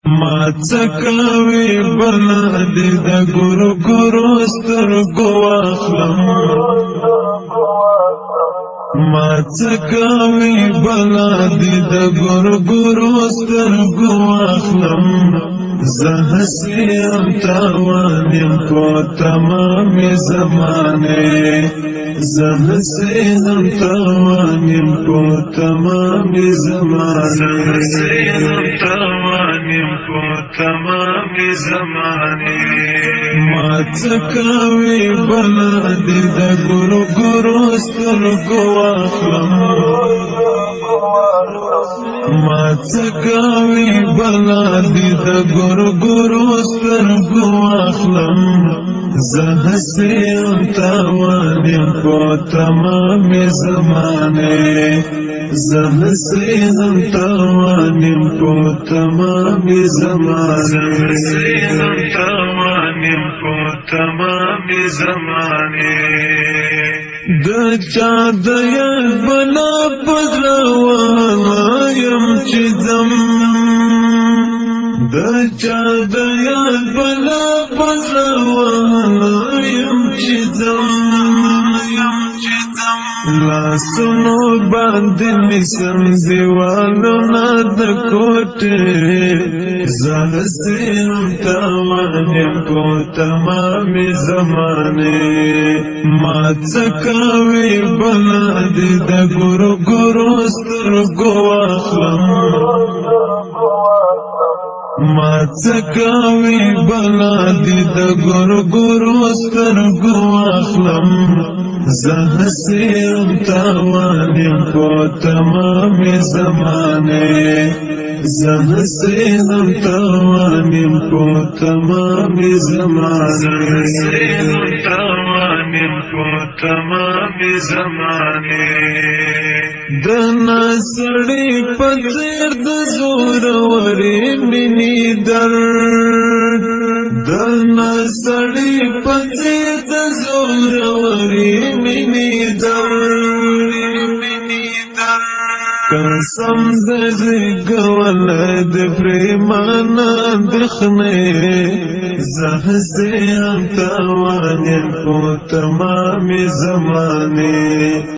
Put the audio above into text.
ما څکوي بلا دې د ګورو ګورو سترګو واخلم ما څکوي بلا دې د ګورو ګورو سترګو واخلم زه هسې یم تاوان یم په تمامې زمانې زه هسې یم تاوان یم په تمامې زمانې ما څکوي بلا دې د ګورو ګورو سترګو واخلم ما څکوي بلا دې د ګورو ګورو سترګو واخلم زه هسې یم تاوان یم په تمامې زمانې زه هسې یم تاوان یم په تمامې زمانې د چا د یاد بلا پزړه وهلایم چې ځم د چا د یاد بلا پزړه وهلایم چې ځم لاسونو باندې نیسم دیوالونه د کوټې زه هسې یم تاوان یم په تمامې زمانې ما څکوي بلا دې د ګورو ګورو سترګو واخلم ما څکوي بلا دې د ګورو ګورو سترګو واخلم زه هسې یم تاوان یم په تمامې زمانې زه هسې یم تاوان یم په تمامې زمانې د ناسړي په څېر د زورورې مینې درد د ناسړي په څېر د زورورې مینې درد قسم د زیږولی د پرېمانه اندېښنې زه هسې یم تاوان یم په تمامې زمانې